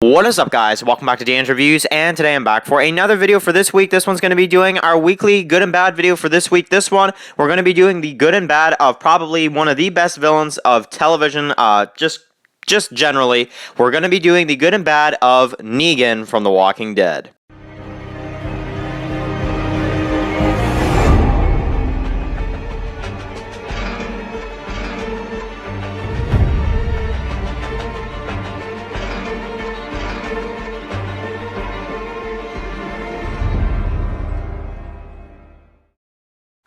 What is up, guys? Welcome back to Dan's Reviews, and today I'm back for another video for this week. This one's going to be doing our weekly good and bad video for this week. This one, we're going to be doing the good and bad of probably one of the best villains of television, just generally. We're going to be doing the good and bad of Negan from The Walking Dead.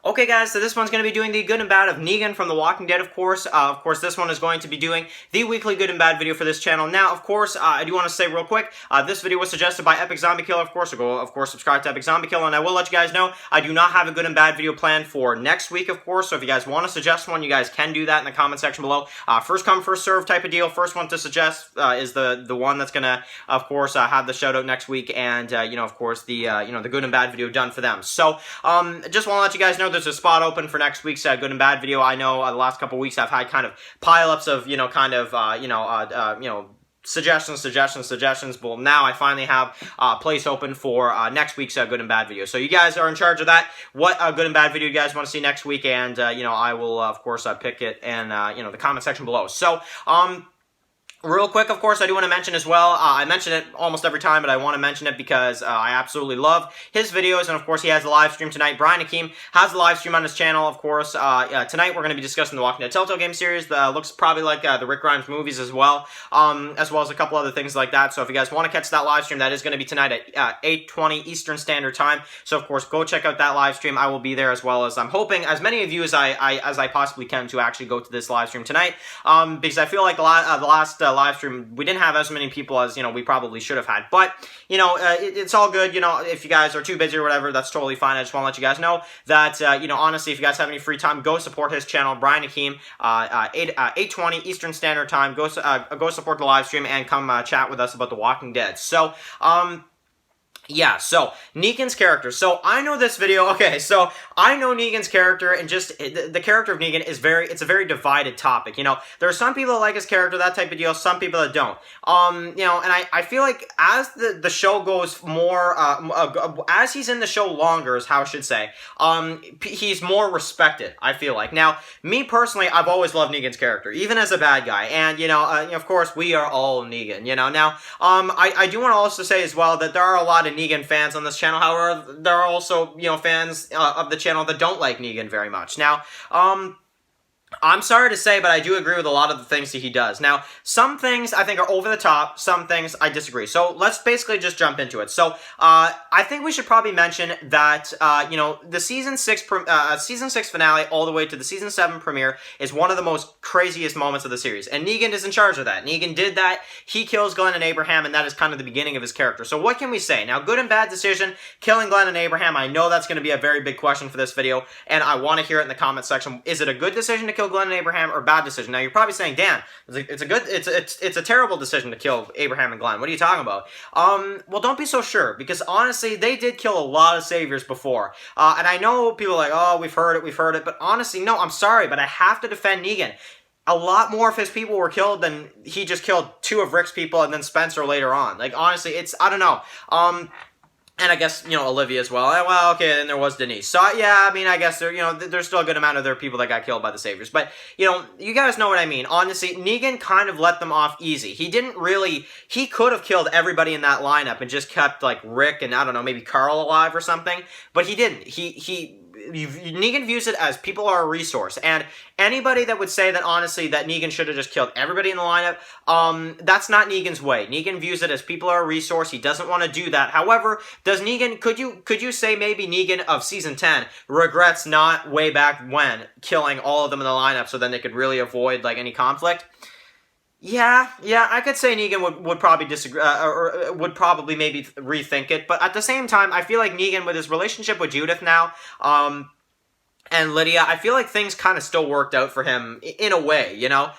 Okay, guys, so this one's going to be doing the good and bad of Negan from The Walking Dead, of course. This one is going to be doing the weekly good and bad video for this channel. Now, of course, I do want to say real quick, this video was suggested by Epic Zombie Killer, of course. So go, of course, subscribe to Epic Zombie Killer, and I will let you guys know I do not have a good and bad video planned for next week, of course. So if you guys want to suggest one, you guys can do that in the comment section below. First come, first serve type of deal. First one to suggest is the one that's going to, of course, have the shout out next week, and of course, the good and bad video done for them. So, just want to let you guys know there's a spot open for next week's good and bad video. I know the last couple weeks I've had kind of pile-ups of, suggestions. Well, now I finally have a place open for next week's good and bad video. So you guys are in charge of that. What good and bad video you guys want to see next week, and I will of course pick it in the comment section below. So real quick, of course, I do want to mention as well, I mention it almost every time, but I want to mention it because I absolutely love his videos, and of course, he has a live stream tonight. Brian Hakeem has a live stream on his channel, of course. Tonight, we're going to be discussing the Walking Dead Telltale game series. Looks probably like the Rick Grimes movies as well as a couple other things like that. So if you guys want to catch that live stream, that is going to be tonight at 8:20 Eastern Standard Time. So, of course, go check out that live stream. I will be there, as well as I'm hoping as many of you as I possibly can to actually go to this live stream tonight, because I feel like the last live stream, we didn't have as many people as, we probably should have had. But, it's all good. If you guys are too busy or whatever, that's totally fine. I just want to let you guys know that, honestly, if you guys have any free time, go support his channel, Brian Hakeem, 8:20 Eastern Standard Time. Go support the live stream and come chat with us about The Walking Dead. So, yeah, so, Negan's character. So, I know this video, okay, so, I know Negan's character, and just, the character of Negan is it's a very divided topic, there are some people that like his character, that type of deal, some people that don't, and I feel like, as the show goes more, as he's in the show longer, is how I should say, he's more respected, I feel like. Now, me personally, I've always loved Negan's character, even as a bad guy, and, of course, we are all Negan, now, I do want to also say as well that there are a lot of Negan fans on this channel. However, there are also, fans of the channel that don't like Negan very much. Now, I'm sorry to say, but I do agree with a lot of the things that he does. Now, some things I think are over the top, some things I disagree. So, let's basically just jump into it. So, I think we should probably mention that, the Season 6 finale all the way to the Season 7 premiere is one of the most craziest moments of the series. And Negan is in charge of that. Negan did that. He kills Glenn and Abraham, and that is kind of the beginning of his character. So, what can we say? Now, good and bad decision, killing Glenn and Abraham, I know that's going to be a very big question for this video, and I want to hear it in the comment section. Is it a good decision to kill Glenn and Abraham, or bad decision? Now, you're probably saying, Dan, it's a terrible decision to kill Abraham and Glenn. What are you talking about? Well, don't be so sure, because honestly, they did kill a lot of saviors before. And I know people are like, oh, we've heard it, but honestly, no, I'm sorry, but I have to defend Negan. A lot more of his people were killed than he just killed 2 of Rick's people and then Spencer later on. Like, honestly, I don't know. And I guess, Olivia as well. Well, okay, and there was Denise. So, yeah, I mean, I guess there's still a good amount of their people that got killed by the Saviors. But, you guys know what I mean. Honestly, Negan kind of let them off easy. He could have killed everybody in that lineup and just kept, like, Rick and, I don't know, maybe Carl alive or something. But he didn't. Negan views it as people are a resource, and anybody that would say that, honestly, that Negan should have just killed everybody in the lineup, that's not Negan's way. Negan views it as people are a resource. He doesn't want to do that. However, does Negan, could you say maybe Negan of Season 10 regrets not way back when killing all of them in the lineup so then they could really avoid, like, any conflict? Yeah, I could say Negan would probably disagree, or would probably maybe rethink it, but at the same time, I feel like Negan, with his relationship with Judith now, and Lydia, I feel like things kind of still worked out for him in a way, you know?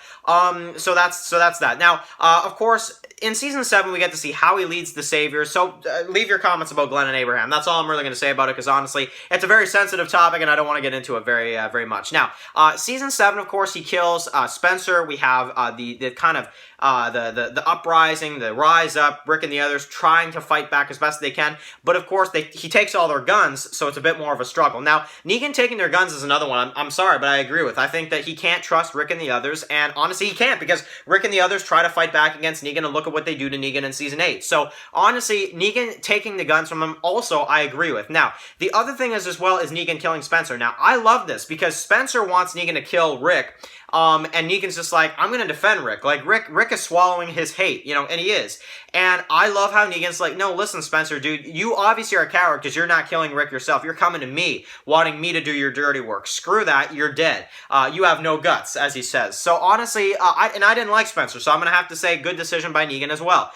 So that's that. Now, of course, in Season 7, we get to see how he leads the Saviors, so leave your comments about Glenn and Abraham. That's all I'm really going to say about it, because honestly, it's a very sensitive topic, and I don't want to get into it very much. Now, Season 7, of course, he kills Spencer. We have the kind of the uprising, the rise up, Rick and the others trying to fight back as best they can, but of course, he takes all their guns, so it's a bit more of a struggle. Now, Negan taking their guns is another one. I'm sorry, but I agree with. I think that he can't trust Rick and the others, and honestly, he can't, because Rick and the others try to fight back against Negan, and look at what they do to Negan in Season 8. So, honestly, Negan taking the guns from him, also, I agree with. Now, the other thing is, as well, is Negan killing Spencer. Now, I love this, because Spencer wants Negan to kill Rick, and Negan's just like, I'm going to defend Rick. Like, Rick is swallowing his hate, you know, and he is. And I love how Negan's like, no, listen, Spencer, dude, you obviously are a coward because you're not killing Rick yourself. You're coming to me, wanting me to do your dirty work. Screw that, you're dead. You have no guts, as he says. So, honestly, I didn't like Spencer, so I'm going to have to say good decision by Negan as well.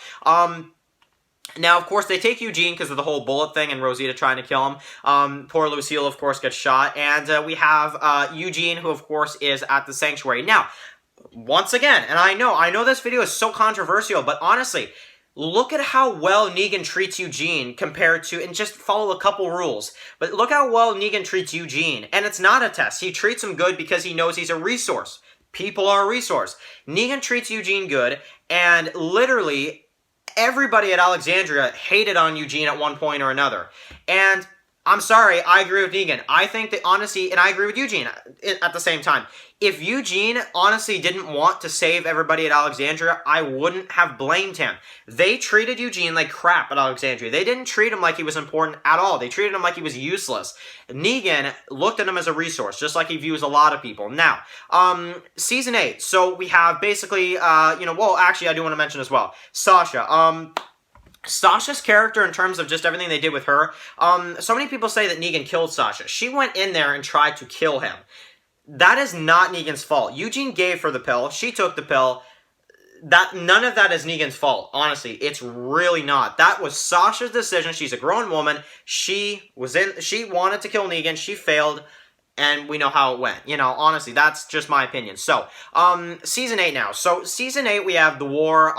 Now, of course, they take Eugene because of the whole bullet thing and Rosita trying to kill him. Poor Lucille, of course, gets shot. And we have Eugene, who, of course, is at the sanctuary. Now, once again, and I know this video is so controversial, but honestly, look at how well Negan treats Eugene compared to, and just follow a couple rules, but look how well Negan treats Eugene. And it's not a test. He treats him good because he knows he's a resource. People are a resource. Negan treats Eugene good, and literally everybody at Alexandria hated on Eugene at one point or another. And I'm sorry, I agree with Negan. I think that, honestly, and I agree with Eugene at the same time. If Eugene honestly didn't want to save everybody at Alexandria, I wouldn't have blamed him. They treated Eugene like crap at Alexandria. They didn't treat him like he was important at all. They treated him like he was useless. Negan looked at him as a resource, just like he views a lot of people. Now, Season 8. So we have basically, well, actually, I do want to mention as well, Sasha. Sasha's character, in terms of just everything they did with her, so many people say that Negan killed Sasha. She went in there and tried to kill him. That is not Negan's fault. Eugene gave her the pill. She took the pill. None of that is Negan's fault. Honestly, it's really not. That was Sasha's decision. She's a grown woman. She wanted to kill Negan. She failed. And we know how it went. You know, honestly, that's just my opinion. So, Season 8 now. So, Season 8, we have the war.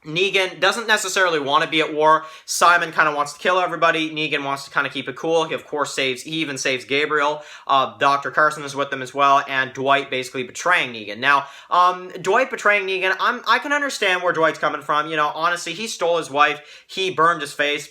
Negan doesn't necessarily want to be at war. Simon kind of wants to kill everybody. Negan wants to kind of keep it cool. He, of course, he even saves Gabriel. Dr. Carson is with them as well. And Dwight basically betraying Negan. Now, Dwight betraying Negan, I can understand where Dwight's coming from. You know, honestly, he stole his wife. He burned his face.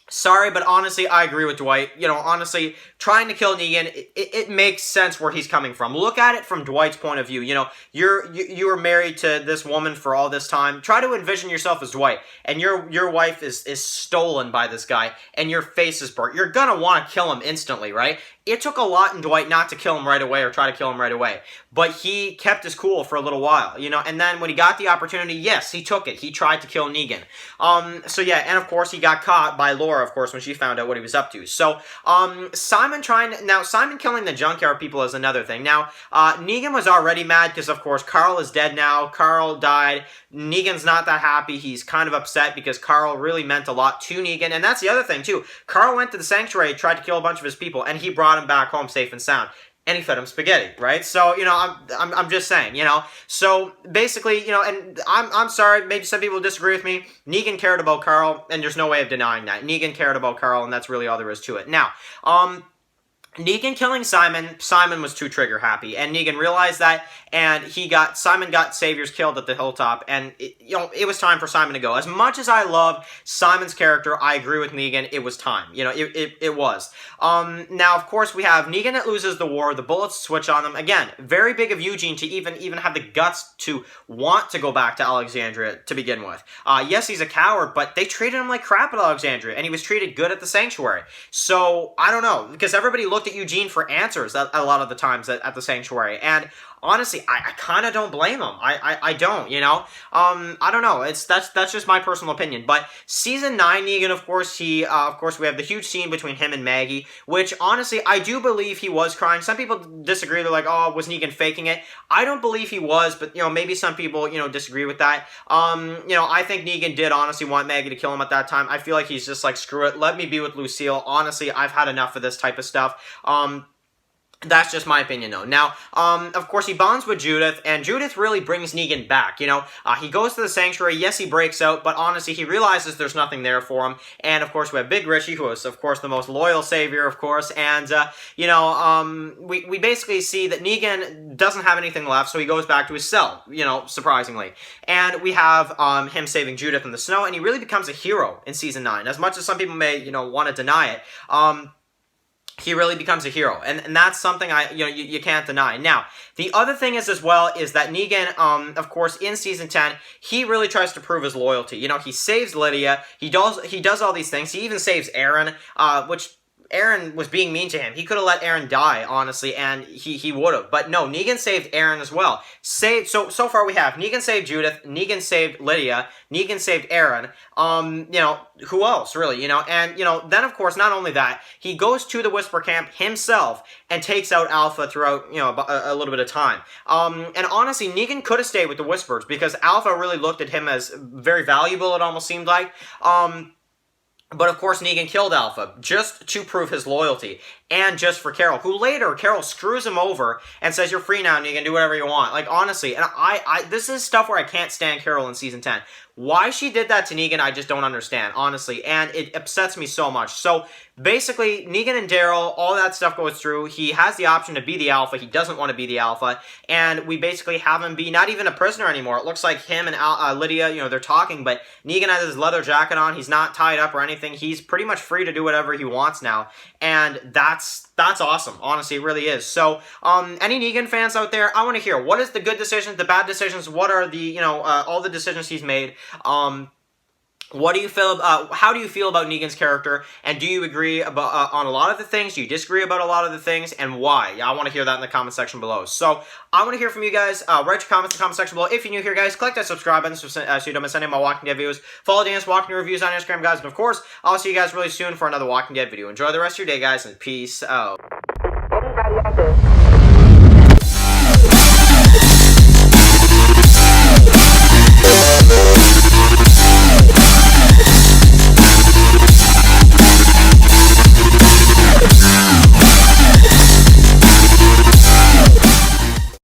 Sorry, but honestly, I agree with Dwight. You know, honestly, trying to kill Negan, it makes sense where he's coming from. Look at it from Dwight's point of view. You know, you were married to this woman for all this time. Try to envision yourself as Dwight, and your wife is stolen by this guy, and your face is burnt. You're gonna want to kill him instantly, right? It took a lot in Dwight not to kill him right away or try to kill him right away. But he kept his cool for a little while, you know, and then when he got the opportunity, yes, he took it. He tried to kill Negan. So yeah, and of course he got caught by Laura, of course, when she found out what he was up to. So, Simon killing the junkyard people is another thing. Now, Negan was already mad because, of course, Carl is dead now. Carl died. Negan's not that happy. He's kind of upset because Carl really meant a lot to Negan. And that's the other thing, too. Carl went to the sanctuary, tried to kill a bunch of his people, and he brought him back home safe and sound. And he fed him spaghetti, right? So, you know, I'm just saying, you know. So, basically, you know, and I'm sorry, maybe some people disagree with me. Negan cared about Carl, and there's no way of denying that. Negan cared about Carl, and that's really all there is to it. Now, Negan killing Simon was too trigger happy, and Negan realized that, and Simon got Saviors killed at the hilltop, and it was time for Simon to go. As much as I love Simon's character, I agree with Negan, it was time. You know, it was. Now, of course, we have Negan that loses the war, the bullets switch on them. Again, very big of Eugene to even have the guts to want to go back to Alexandria to begin with. Yes, he's a coward, but they treated him like crap at Alexandria, and he was treated good at the sanctuary. So, I don't know, because everybody looked at Eugene for answers a lot of the times at the sanctuary, and honestly, I kind of don't blame him. I don't, you know? I don't know. That's just my personal opinion. But season 9, Negan, of course, of course, we have the huge scene between him and Maggie, which, honestly, I do believe he was crying. Some people disagree. They're like, oh, was Negan faking it? I don't believe he was, but, you know, maybe some people, you know, disagree with that. You know, I think Negan did honestly want Maggie to kill him at that time. I feel like he's just like, screw it, let me be with Lucille. Honestly, I've had enough of this type of stuff. That's just my opinion, though. Now, of course, he bonds with Judith, and Judith really brings Negan back, you know? He goes to the sanctuary, yes, he breaks out, but honestly, he realizes there's nothing there for him, and, of course, we have Big Richie, who is, of course, the most loyal savior, of course, and, you know, we basically see that Negan doesn't have anything left, so he goes back to his cell, you know, surprisingly. And we have, him saving Judith in the snow, and he really becomes a hero in Season 9, as much as some people may, you know, want to deny it. He really becomes a hero, and that's something you can't deny. Now, the other thing is as well is that Negan, of course, in season 10, he really tries to prove his loyalty. You know, he saves Lydia. He does all these things. He even saves Aaron, which Aaron was being mean to him. He could have let Aaron die, honestly, and he would have. But no, Negan saved Aaron as well. So far we have Negan saved Judith, Negan saved Lydia, Negan saved Aaron. You know, who else, really, you know? And, you know, then, of course, not only that, he goes to the Whisper Camp himself and takes out Alpha throughout, you know, a little bit of time. And honestly, Negan could have stayed with the Whispers because Alpha really looked at him as very valuable, it almost seemed like. But of course, Negan killed Alpha just to prove his loyalty, and just for Carol, who later, Carol screws him over and says, "You're free now, Negan, do whatever you want." Like, honestly, and this is stuff where I can't stand Carol in season 10. Why she did that to Negan, I just don't understand, honestly, and it upsets me so much. So, basically, Negan and Daryl, all that stuff goes through. He has the option to be the Alpha. He doesn't want to be the Alpha, and we basically have him be not even a prisoner anymore. It looks like him and Lydia, you know, they're talking, but Negan has his leather jacket on. He's not tied up or anything. He's pretty much free to do whatever he wants now, and that's awesome. Honestly, it really is. So, any Negan fans out there, I want to hear, what is the good decisions, the bad decisions, what are the, you know, all the decisions he's made. What do you feel how do you feel about Negan's character, and do you agree about on a lot of the things? Do you disagree about a lot of the things, and why? I want to hear that in the comment section below. So I want to hear from you guys. Write your comments in the comment section below. If you're new here, guys, click that subscribe button so you don't miss any of my Walking Dead videos. Follow Dan's Walking Dead reviews on Instagram, guys, and of course, I'll see you guys really soon for another Walking Dead video. Enjoy the rest of your day, guys, and peace out. Anybody out there?